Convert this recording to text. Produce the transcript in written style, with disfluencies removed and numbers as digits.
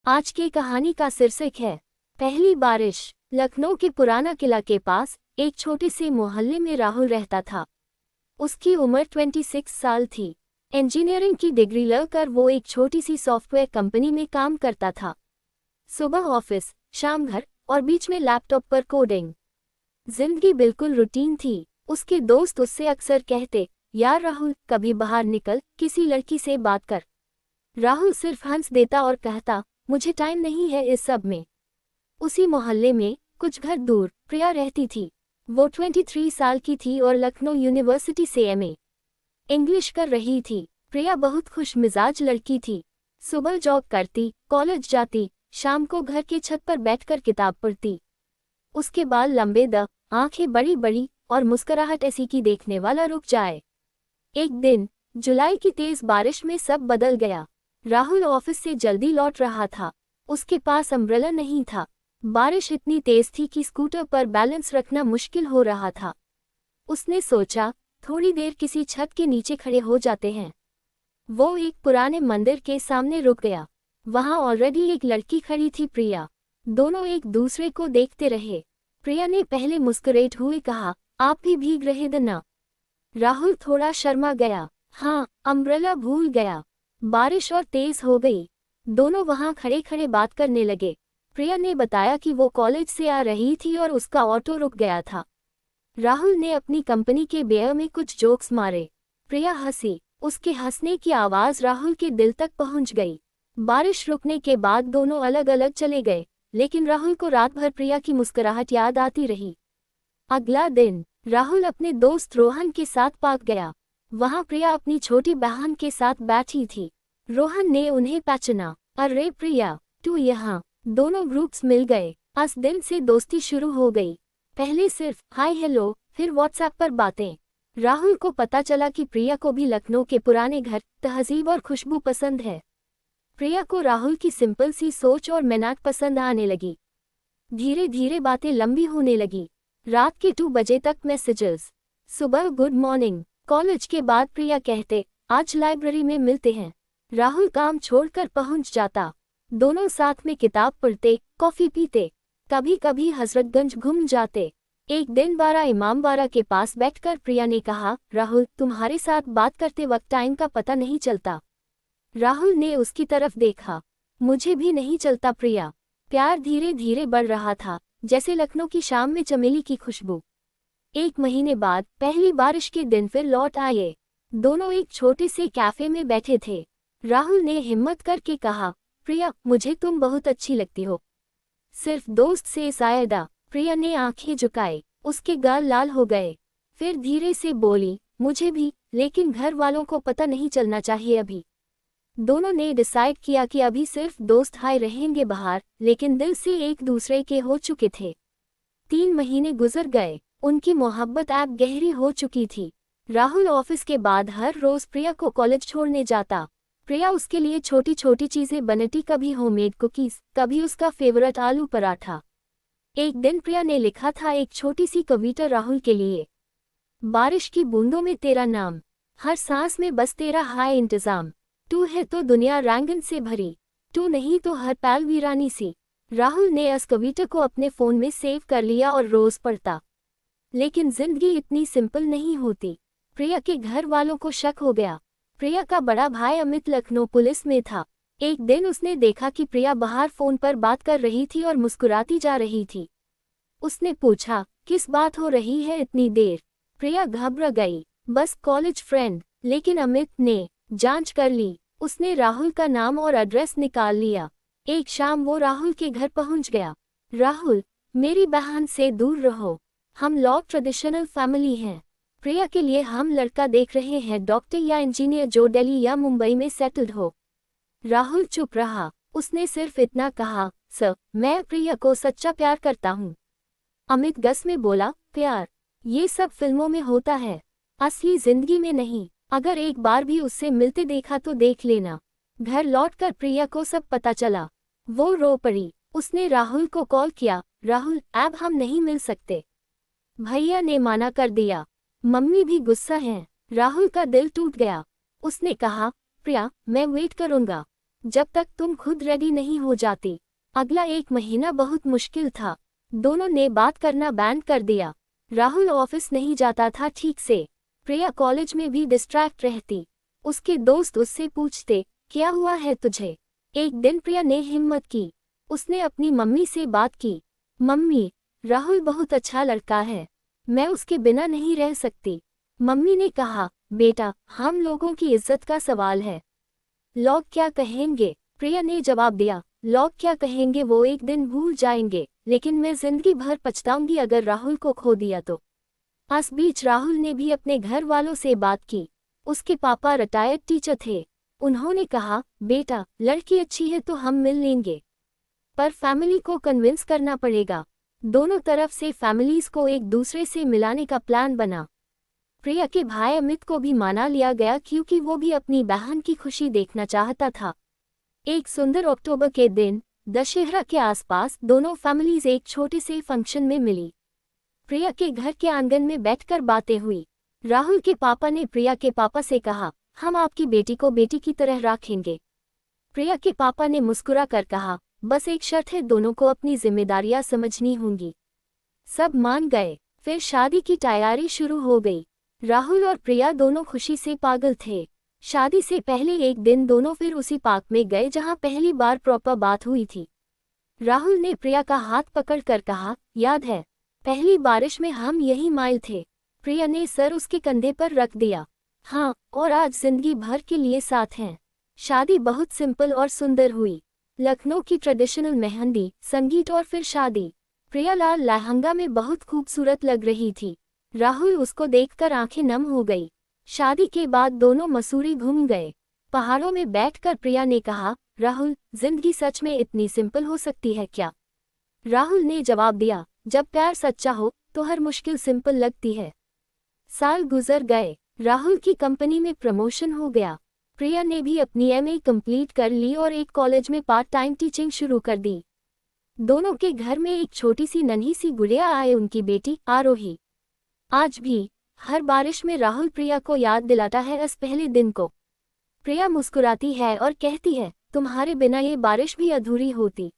आज की कहानी का शीर्षक है पहली बारिश। लखनऊ के पुराना किला के पास एक छोटे से मोहल्ले में राहुल रहता था। उसकी उम्र 26 साल थी। इंजीनियरिंग की डिग्री लेकर वो एक छोटी सी सॉफ्टवेयर कंपनी में काम करता था। सुबह ऑफिस, शाम घर और बीच में लैपटॉप पर कोडिंग। जिंदगी बिल्कुल रूटीन थी। उसके दोस्त उससे अक्सर कहते, यार राहुल, कभी बाहर निकल, किसी लड़की से बात कर। राहुल सिर्फ हंस देता और कहता, मुझे टाइम नहीं है इस सब में। उसी मोहल्ले में कुछ घर दूर प्रिया रहती थी। वो 23 साल की थी और लखनऊ यूनिवर्सिटी से एमए इंग्लिश कर रही थी। प्रिया बहुत खुश मिजाज लड़की थी। सुबह जॉग करती, कॉलेज जाती, शाम को घर की छत पर बैठकर किताब पढ़ती। उसके बाल लंबे, आंखें बड़ी बड़ी और मुस्कुराहट ऐसी कि देखने वाला रुक जाए। एक दिन जुलाई की तेज बारिश में सब बदल गया। राहुल ऑफिस से जल्दी लौट रहा था। उसके पास अम्ब्रेला नहीं था। बारिश इतनी तेज थी कि स्कूटर पर बैलेंस रखना मुश्किल हो रहा था। उसने सोचा, थोड़ी देर किसी छत के नीचे खड़े हो जाते हैं। वो एक पुराने मंदिर के सामने रुक गया। वहां ऑलरेडी एक लड़की खड़ी थी, प्रिया। दोनों एक दूसरे को देखते रहे। प्रिया ने पहले मुस्कुराते हुए कहा, आप भी भीग रहे थे ना? राहुल थोड़ा शर्मा गया। हाँ, अम्ब्रेला भूल गया। बारिश और तेज हो गई। दोनों वहां खड़े खड़े बात करने लगे। प्रिया ने बताया कि वो कॉलेज से आ रही थी और उसका ऑटो रुक गया था। राहुल ने अपनी कंपनी के बेयर में कुछ जोक्स मारे। प्रिया हंसी। उसके हंसने की आवाज राहुल के दिल तक पहुंच गई। बारिश रुकने के बाद दोनों अलग अलग चले गए, लेकिन राहुल को रात भर प्रिया की मुस्कुराहट याद आती रही। अगला दिन राहुल अपने दोस्त रोहन के साथ पार्क गया। वहां प्रिया अपनी छोटी बहन के साथ बैठी थी। रोहन ने उन्हें पहचाना। अरे प्रिया, तू यहाँ। दोनों ग्रुप्स मिल गए। उस दिन से दोस्ती शुरू हो गई। पहले सिर्फ हाय हेलो, फिर व्हाट्सएप पर बातें। राहुल को पता चला कि प्रिया को भी लखनऊ के पुराने घर, तहजीब और खुशबू पसंद है। प्रिया को राहुल की सिंपल सी सोच और मेहनत पसंद आने लगी। धीरे धीरे बातें लंबी होने लगी। रात के 2 बजे तक मैसेजेस। सुबह गुड मॉर्निंग। कॉलेज के बाद प्रिया कहते, आज लाइब्रेरी में मिलते हैं। राहुल काम छोड़कर पहुंच जाता। दोनों साथ में किताब पढ़ते, कॉफी पीते, कभी कभी हजरतगंज घूम जाते। एक दिन बारा इमामबाड़ा के पास बैठकर प्रिया ने कहा, राहुल, तुम्हारे साथ बात करते वक्त टाइम का पता नहीं चलता। राहुल ने उसकी तरफ देखा। मुझे भी नहीं चलता प्रिया। प्यार धीरे धीरे बढ़ रहा था, जैसे लखनऊ की शाम में चमेली की खुशबू। 1 महीने बाद पहली बारिश के दिन फिर लौट आए। दोनों एक छोटे से कैफे में बैठे थे। राहुल ने हिम्मत करके कहा, प्रिया, मुझे तुम बहुत अच्छी लगती हो। सिर्फ दोस्त से शायद। प्रिया ने आंखें झुकाई। उसके गाल लाल हो गए। फिर धीरे से बोली, मुझे भी, लेकिन घर वालों को पता नहीं चलना चाहिए अभी। दोनों ने डिसाइड किया कि अभी सिर्फ दोस्त हाय रहेंगे बाहर, लेकिन दिल से एक दूसरे के हो चुके थे। 3 महीने गुजर गए। उनकी मोहब्बत अब गहरी हो चुकी थी। राहुल ऑफिस के बाद हर रोज प्रिया को कॉलेज छोड़ने जाता। प्रिया उसके लिए छोटी छोटी चीजें बनती, कभी होममेड कुकीज, कभी उसका फेवरेट आलू पराठा। एक दिन प्रिया ने लिखा था एक छोटी सी कविता राहुल के लिए। बारिश की बूंदों में तेरा नाम, हर सांस में बस तेरा हाय इंतजाम। तू है तो दुनिया रंगन से भरी, तू नहीं तो हर पल वीरानी सी। राहुल ने इस कविता को अपने फोन में सेव कर लिया और रोज पढ़ता। लेकिन जिंदगी इतनी सिंपल नहीं होती। प्रिया के घर वालों को शक हो गया। प्रिया का बड़ा भाई अमित लखनऊ पुलिस में था। एक दिन उसने देखा कि प्रिया बाहर फोन पर बात कर रही थी और मुस्कुराती जा रही थी। उसने पूछा, किस बात हो रही है इतनी देर? प्रिया घबरा गई, बस कॉलेज फ्रेंड। लेकिन अमित ने जांच कर ली। उसने राहुल का नाम और एड्रेस निकाल लिया। एक शाम वो राहुल के घर पहुंच गया। राहुल, मेरी बहन से दूर रहो। हम लोग ट्रेडिशनल फैमिली हैं। प्रिया के लिए हम लड़का देख रहे हैं, डॉक्टर या इंजीनियर जो दिल्ली या मुंबई में सेटल्ड हो। राहुल चुप रहा। उसने सिर्फ इतना कहा, सर, मैं प्रिया को सच्चा प्यार करता हूँ। अमित गस में बोला, प्यार? ये सब फिल्मों में होता है, असली जिंदगी में नहीं। अगर एक बार भी उससे मिलते देखा तो देख लेना। घर लौटकर प्रिया को सब पता चला। वो रो पड़ी। उसने राहुल को कॉल किया, राहुल, अब हम नहीं मिल सकते। भैया ने माना कर दिया। मम्मी भी गुस्सा हैं। राहुल का दिल टूट गया। उसने कहा, प्रिया, मैं वेट करूंगा। जब तक तुम खुद रेडी नहीं हो जाती। अगला 1 महीना बहुत मुश्किल था। दोनों ने बात करना बैंड कर दिया। राहुल ऑफिस नहीं जाता था ठीक से। प्रिया कॉलेज में भी डिस्ट्रैक्ट रहती। उसके दोस्त उससे पूछते, क्या हुआ है तुझे? एक दिन प्रिया ने हिम्मत की। उसने अपनी मम्मी से बात की। मम्मी, राहुल बहुत अच्छा लड़का है, मैं उसके बिना नहीं रह सकती। मम्मी ने कहा, बेटा, हम लोगों की इज्जत का सवाल है, लोग क्या कहेंगे? प्रिया ने जवाब दिया, लोग क्या कहेंगे वो एक दिन भूल जाएंगे, लेकिन मैं जिंदगी भर पछताऊंगी अगर राहुल को खो दिया तो। इस बीच राहुल ने भी अपने घर वालों से बात की। उसके पापा रिटायर्ड टीचर थे। उन्होंने कहा, बेटा, लड़की अच्छी है तो हम मिल लेंगे, पर फैमिली को कन्विंस करना पड़ेगा। दोनों तरफ से फैमिलीज को एक दूसरे से मिलाने का प्लान बना। प्रिया के भाई अमित को भी माना लिया गया क्योंकि वो भी अपनी बहन की खुशी देखना चाहता था। एक सुंदर अक्टूबर के दिन दशहरा के आसपास दोनों फैमिलीज एक छोटे से फंक्शन में मिली। प्रिया के घर के आंगन में बैठकर बातें हुई। राहुल के पापा ने प्रिया के पापा से कहा, हम आपकी बेटी को बेटी की तरह रखेंगे। प्रिया के पापा ने मुस्कुरा कर कहा, बस एक शर्त है, दोनों को अपनी जिम्मेदारियां समझनी होंगी। सब मान गए। फिर शादी की तैयारी शुरू हो गई। राहुल और प्रिया दोनों खुशी से पागल थे। शादी से पहले एक दिन दोनों फिर उसी पार्क में गए जहां पहली बार प्रॉपर बात हुई थी। राहुल ने प्रिया का हाथ पकड़कर कहा, याद है पहली बारिश में हम यही माइल थे? प्रिया ने सर उसके कंधे पर रख दिया। हाँ, और आज जिंदगी भर के लिए साथ हैं। शादी बहुत सिंपल और सुंदर हुई। लखनऊ की ट्रेडिशनल मेहंदी, संगीत और फिर शादी। प्रिया लाल लहंगा में बहुत खूबसूरत लग रही थी। राहुल उसको देखकर आंखें नम हो गई। शादी के बाद दोनों मसूरी घूम गए। पहाड़ों में बैठकर प्रिया ने कहा, राहुल, जिंदगी सच में इतनी सिंपल हो सकती है क्या? राहुल ने जवाब दिया, जब प्यार सच्चा हो तो हर मुश्किल सिंपल लगती है। साल गुजर गए। राहुल की कंपनी में प्रमोशन हो गया। प्रिया ने भी अपनी एमए कंप्लीट कर ली और एक कॉलेज में पार्ट टाइम टीचिंग शुरू कर दी। दोनों के घर में एक छोटी सी नन्ही सी गुड़िया आए, उनकी बेटी आरोही। आज भी हर बारिश में राहुल प्रिया को याद दिलाता है इस पहले दिन को। प्रिया मुस्कुराती है और कहती है, तुम्हारे बिना ये बारिश भी अधूरी होती।